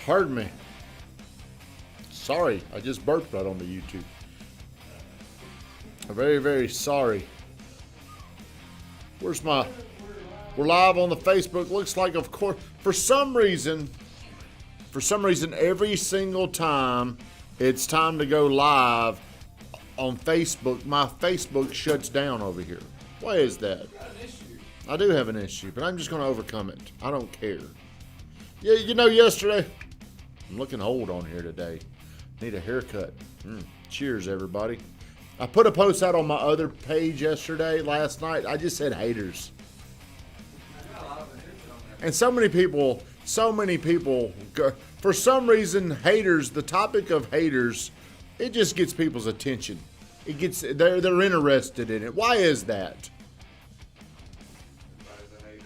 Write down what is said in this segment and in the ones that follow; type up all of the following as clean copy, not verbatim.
Pardon me. Sorry, I just burped right on the YouTube. I'm very, very sorry. We're live on the Facebook. Looks like, of course, for some reason, every single time it's time to go live on Facebook, my Facebook shuts down over here. Why is that? I do have an issue, but I'm just going to overcome it. I don't care. Yeah, yesterday, I'm looking old on here today. Need a haircut. Cheers, everybody. I put a post out on my other page last night. I just said haters. And so many people, for some reason, haters, the topic of haters, it just gets people's attention. They're interested in it. Why is that? Everybody's a hater.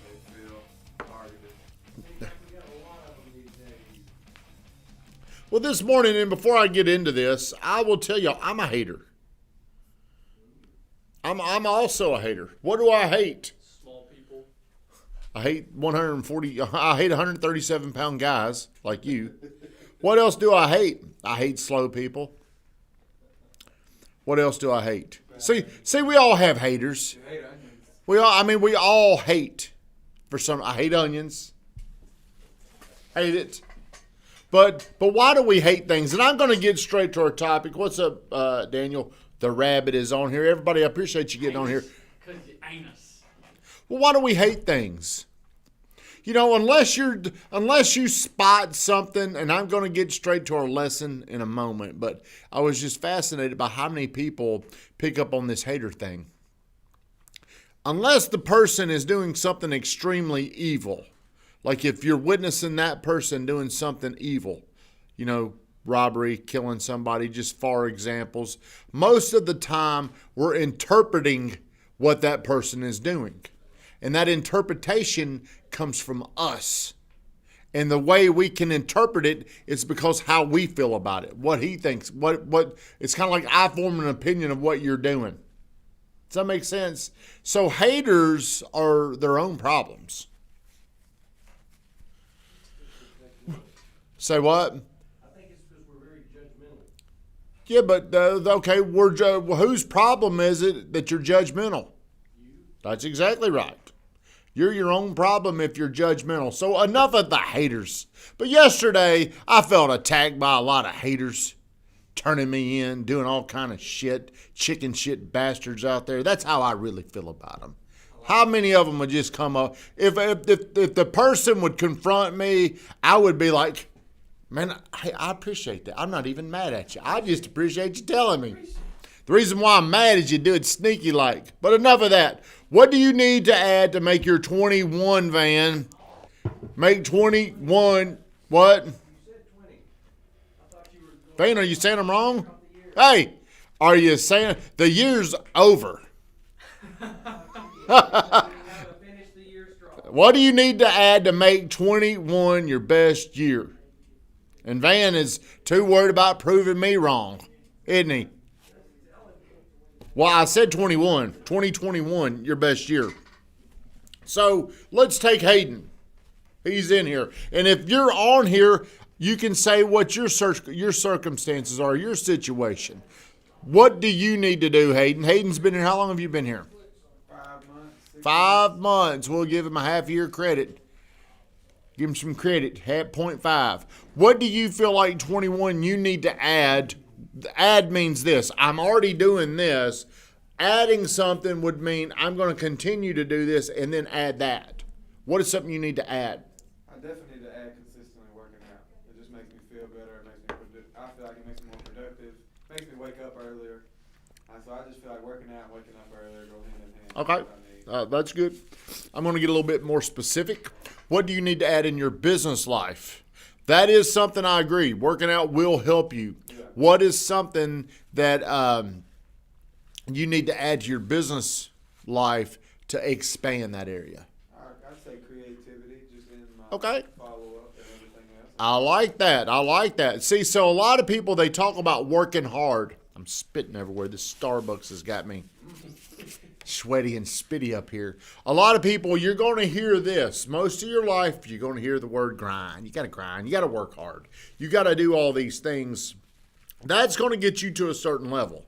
They feel targeted. Well, this morning, and before I get into this, I will tell you, I'm a hater. I'm also a hater. What do I hate? Small people. I hate 137-pound guys like you. What else do I hate? I hate slow people. What else do I hate? See, we all have haters. You hate onions. We all hate. I hate onions. Hate it. But why do we hate things? And I'm going to get straight to our topic. What's up, Daniel? The rabbit is on here. Everybody, I appreciate you getting on here. Because you anus. Well, why do we hate things? Unless you spot something, and I'm going to get straight to our lesson in a moment, but I was just fascinated by how many people pick up on this hater thing. Unless the person is doing something extremely evil, like if you're witnessing that person doing something evil, robbery, killing somebody, just for examples, most of the time we're interpreting what that person is doing. And that interpretation comes from us. And the way we can interpret it is because how we feel about it, what he thinks, what it's kind of like I form an opinion of what you're doing. Does that make sense? So haters are their own problems. Say what? I think it's because we're very judgmental. Yeah, but okay, whose problem is it that you're judgmental? You? That's exactly right. You're your own problem if you're judgmental. So enough of the haters. But yesterday, I felt attacked by a lot of haters, turning me in, doing all kind of shit, chicken shit bastards out there. That's how I really feel about them. How many of them would just come up? If the person would confront me, I would be like, man, I appreciate that. I'm not even mad at you. I just appreciate you telling me. The reason why I'm mad is you do it sneaky like. But enough of that. What do you need to add to make your 21 van make 21 what? You said 20. I thought you were going. Van, are you saying I'm wrong? Hey, are you saying the year's over? Finish the year strong. What do you need to add to make 21 your best year? And Van is too worried about proving me wrong, isn't he? Well, I said 2021, your best year. So let's take Hayden. He's in here. And if you're on here, you can say what your circumstances are, your situation. What do you need to do, Hayden? Hayden's been here. How long have you been here? 5 months. 5 months. We'll give him a half year credit. Give him some credit. 0.5. What do you feel like 21 you need to add? Add means this. I'm already doing this. Adding something would mean I'm going to continue to do this and then add that. What is something you need to add? I definitely need to add consistently working out. It just makes me feel better. It makes me I feel like it makes me more productive. Makes me wake up earlier. So I just feel like working out and waking up earlier go hand in hand. Okay. That's good. I'm going to get a little bit more specific. What do you need to add in your business life? That is something I agree. Working out will help you. Yeah. What is something that you need to add to your business life to expand that area? I'd say creativity, just in my Okay. follow-up and everything else. I like that. See, so a lot of people, they talk about working hard. I'm spitting everywhere. This Starbucks has got me sweaty and spitty up here. A lot of people, you're going to hear this. Most of your life, you're going to hear the word grind. You got to grind. You got to work hard. You got to do all these things. That's going to get you to a certain level.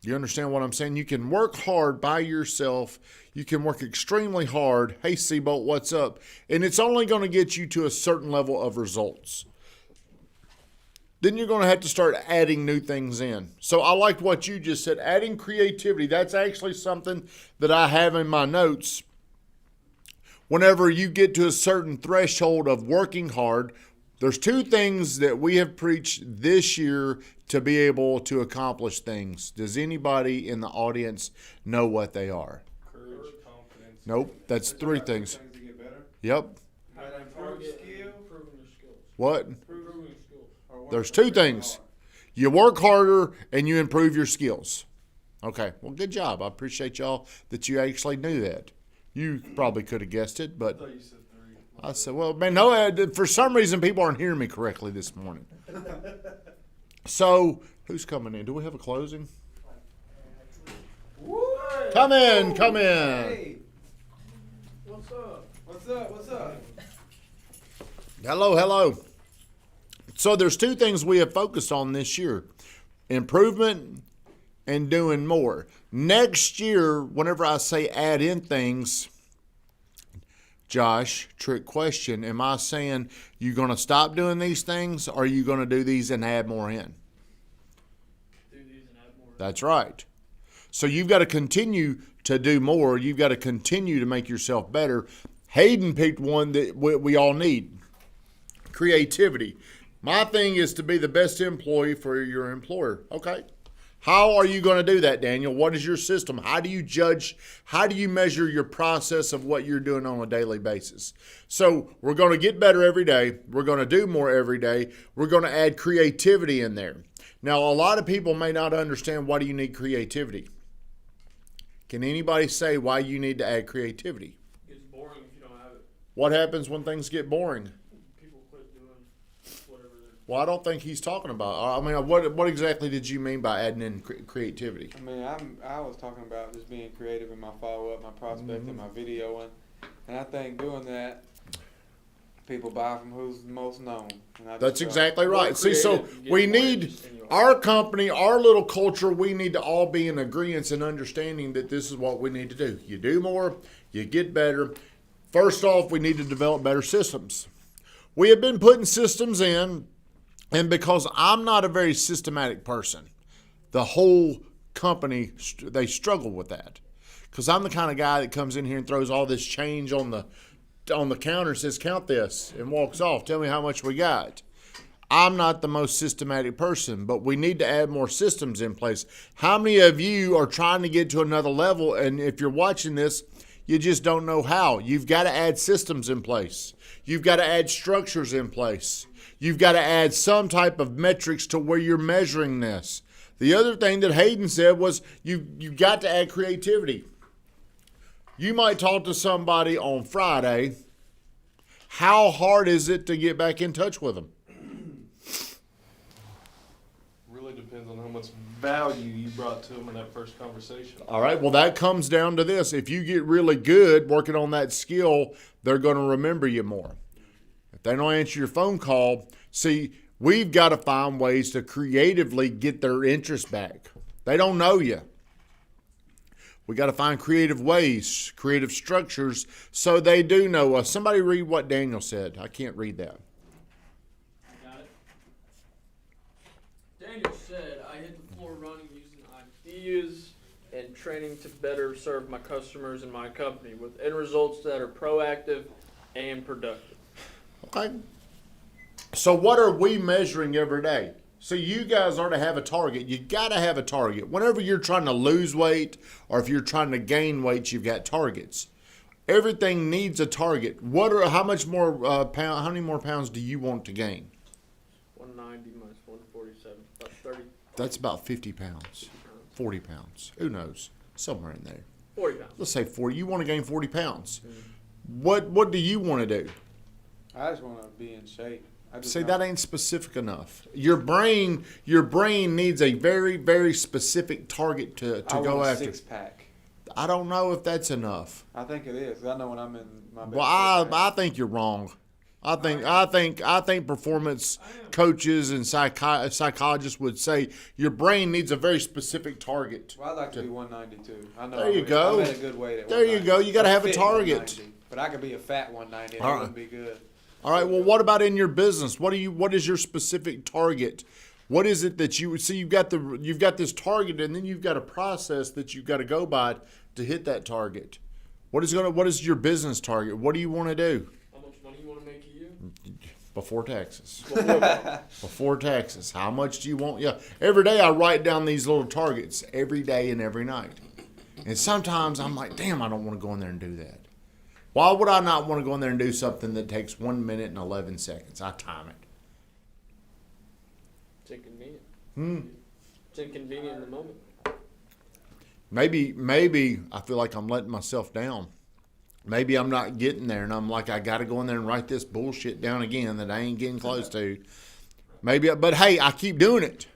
You understand what I'm saying? You can work hard by yourself. You can work extremely hard. Hey, Seabolt, what's up? And it's only going to get you to a certain level of results. Then you're going to have to start adding new things in. So I liked what you just said, adding creativity. That's actually something that I have in my notes. Whenever you get to a certain threshold of working hard, there's two things that we have preached this year to be able to accomplish things. Does anybody in the audience know what they are? Courage, confidence. Nope, that's three things. Things to get better. Yep. How to improve skill. Improving your skills. What? Improving your skills. Or work There's two really things. hard. You work harder and you improve your skills. Okay, well, good job. I appreciate y'all that you actually knew that. You probably could have guessed it, I but thought you said 3. I said, well, man, no, for some reason people aren't hearing me correctly this morning. So, who's coming in? Do we have a closing? Woo! Come in, come in. Hey, What's up? what's up? What's up? Hello, hello. So there's two things we have focused on this year. Improvement and doing more. Next year, whenever I say add in things, Josh, trick question, am I saying you're going to stop doing these things or are you going to do these and add more in? Do these and add more. That's right. So you've got to continue to do more. You've got to continue to make yourself better. Hayden picked one that we all need. Creativity. My thing is to be the best employee for your employer. Okay. How are you going to do that, Daniel? What is your system? How do you judge? How do you measure your process of what you're doing on a daily basis? So we're going to get better every day. We're going to do more every day. We're going to add creativity in there. Now, a lot of people may not understand why do you need creativity. Can anybody say why you need to add creativity? It gets boring if you don't have it. What happens when things get boring? People quit doing whatever they're. Well, I don't think he's talking about. I mean, what exactly did you mean by adding in creativity? I mean, I was talking about just being creative in my follow-up, my prospecting, my videoing. And I think doing that, people buy from who's the most known. And I That's just feel exactly right. See, so creative, we get more need interesting you are. our company, our little culture, we need to all be in agreement and understanding that this is what we need to do. You do more, you get better. First off, we need to develop better systems. We have been putting systems in, and because I'm not a very systematic person, the whole company, they struggle with that. Because I'm the kind of guy that comes in here and throws all this change on the counter and says, count this, and walks off. Tell me how much we got. I'm not the most systematic person, but we need to add more systems in place. How many of you are trying to get to another level, and if you're watching this, you just don't know how? You've got to add systems in place. You've got to add structures in place. You've got to add some type of metrics to where you're measuring this. The other thing that Hayden said was you've got to add creativity. You might talk to somebody on Friday. How hard is it to get back in touch with them? Really depends on how much value you brought to them in that first conversation. All right, well, that comes down to this. If you get really good working on that skill, they're going to remember you more. If they don't answer your phone call, see, we've got to find ways to creatively get their interest back. They don't know you. We got to find creative ways, creative structures, so they do know us. Somebody read what Daniel said. I can't read that. Got it? Daniel said, I hit the floor running using ideas and training to better serve my customers and my company with end results that are proactive and productive. Okay. So what are we measuring every day? So you guys are to have a target. You got to have a target. Whenever you're trying to lose weight or if you're trying to gain weight, you've got targets. Everything needs a target. How many more pounds do you want to gain? 190 minus 147, about 30, That's about 50 pounds, 40 pounds. Who knows? Somewhere in there. 40 pounds. Let's say 40. You want to gain 40 pounds. What do you want to do? I just want to be in shape. See, that ain't specific enough. Your brain needs a very, very specific target to go want a after. 6-pack. I don't know if that's enough. I think it is. 'Cause I know when I'm in my best Well, I think you're wrong. I think performance coaches and psychologists would say your brain needs a very specific target. Well, I'd like to be 192. I know. There you go. I'm at a good weight at There you 190. go. You got to have a Fit target. 190, but I could be a fat 190. And All that right. wouldn't be good. All right. Well, what about in your business? What is your specific target? What is it that you see? You've got this target, and then you've got a process that you've got to go by to hit that target. What is your business target? What do you want to do How much money you want to make a year? before taxes? Well, Before taxes, how much do you want? Yeah, every day I write down these little targets every day and every night, and sometimes I'm like, damn, I don't want to go in there and do that. Why would I not want to go in there and do something that takes 1 minute and 11 seconds? I time it. it's inconvenient. Hmm. It's inconvenient in the moment. Maybe I feel like I'm letting myself down. Maybe I'm not getting there, and I'm like, I got to go in there and write this bullshit down again that I ain't getting close to. But hey, I keep doing it.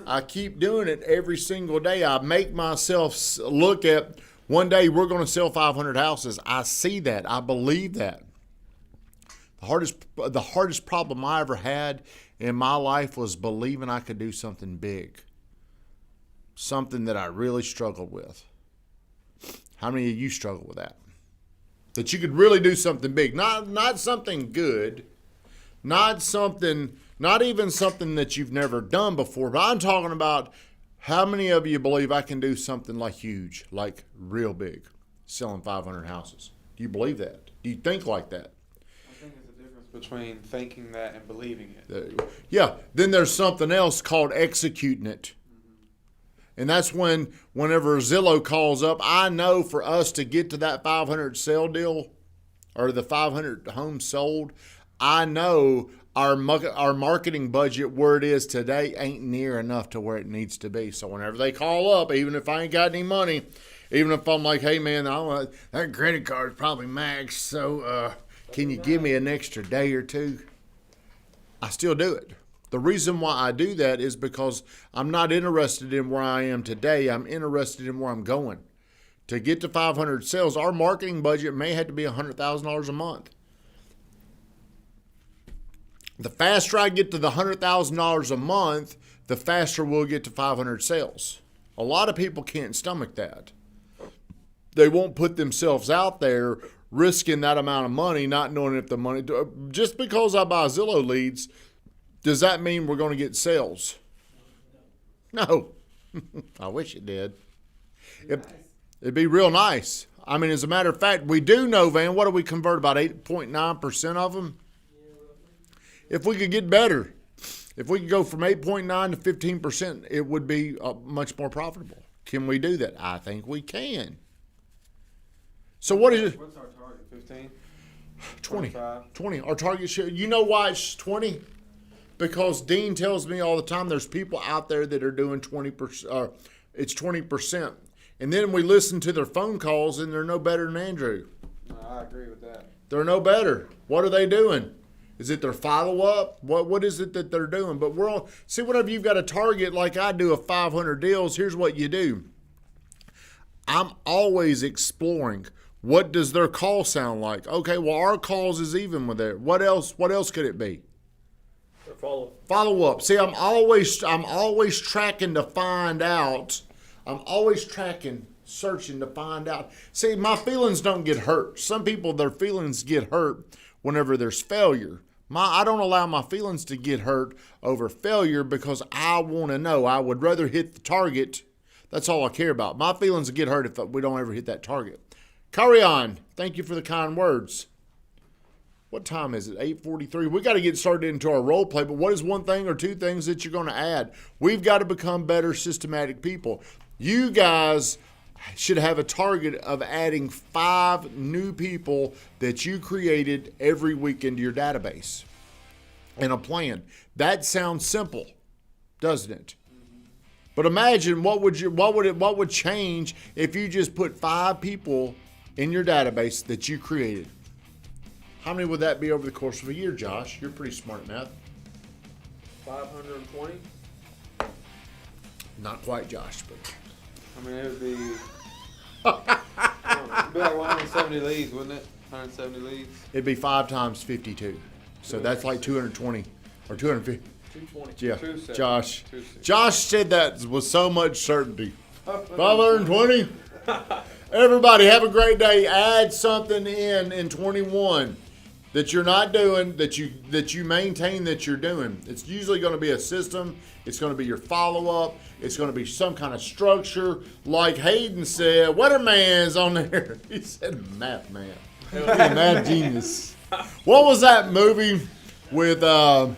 I keep doing it every single day. I make myself look at, one day we're going to sell 500 houses. I see that. I believe that. The hardest problem I ever had in my life was believing I could do something big. Something that I really struggled with. How many of you struggle with that? That you could really do something big. Not something good. Not even something that you've never done before. But I'm talking about, how many of you believe I can do something like huge, like real big, selling 500 houses? Do you believe that? Do you think like that? I think there's a difference between thinking that and believing it. Yeah. Then there's something else called executing it. And that's whenever Zillow calls up, I know for us to get to that 500 sale deal or the 500 homes sold, I know our marketing budget where it is today ain't near enough to where it needs to be. So whenever they call up, even if I ain't got any money, even if I'm like, hey man, that credit card's probably maxed, so can you give me an extra day or two? I still do it. The reason why I do that is because I'm not interested in where I am today. I'm interested in where I'm going. To get to 500 sales, our marketing budget may have to be $100,000 a month. The faster I get to the $100,000 a month, the faster we'll get to 500 sales. A lot of people can't stomach that. They won't put themselves out there risking that amount of money, not knowing if the money... Just because I buy Zillow leads, does that mean we're going to get sales? No. I wish it did. It'd be real nice. I mean, as a matter of fact, we do know, Van, what do we convert? About 8.9% of them? If we could get better, if we could go from 8.9 to 15%, it would be much more profitable. Can we do that? I think we can. So what is it? What's our target? 15? 20. 25? 20. Our target share. You know why it's 20? Because Dean tells me all the time there's people out there that are doing 20%. It's 20%. And then we listen to their phone calls and they're no better than Andrew. No, I agree with that. They're no better. What are they doing? Is it their follow-up? What is it that they're doing? But see, whenever you've got a target like I do of 500 deals, here's what you do. I'm always exploring. What does their call sound like? Okay, well, our calls is even with it. What else could it be? Follow up. See, I'm always tracking to find out. I'm always tracking, searching to find out. See, my feelings don't get hurt. Some people, their feelings get hurt whenever there's failure. I don't allow my feelings to get hurt over failure because I want to know. I would rather hit the target. That's all I care about. My feelings get hurt if we don't ever hit that target. Carry on. Thank you for the kind words. What time is it? 8:43. We got to get started into our role play, but what is one thing or two things that you're going to add? We've got to become better systematic people. You guys should have a target of adding 5 new people that you created every week into your database and a plan. That sounds simple, doesn't it? But imagine what would change if you just put 5 people in your database that you created. How many would that be over the course of a year, Josh? You're pretty smart at math. 520. Not quite, Josh, but I mean, it would be, it'd be like 170 leads, wouldn't it? 170 leads. it'd be 5 times 52. So that's like 220 or 250. 220. Yeah, 270. Josh. 260. Josh said that with so much certainty. 520. Everybody have a great day. Add something in 21 that you're not doing, that you maintain that you're doing. It's usually going to be a system. It's going to be your follow-up. It's going to be some kind of structure. Like Hayden said, Weatherman's on there. He said math man. He's a math genius. What was that movie with that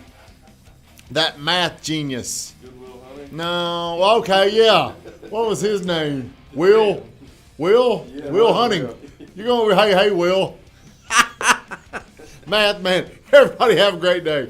math genius? Goodwill Hunting. No, okay, yeah. What was his name? Will? Will Hunting. You're going to, hey, Will. Math man. Everybody have a great day.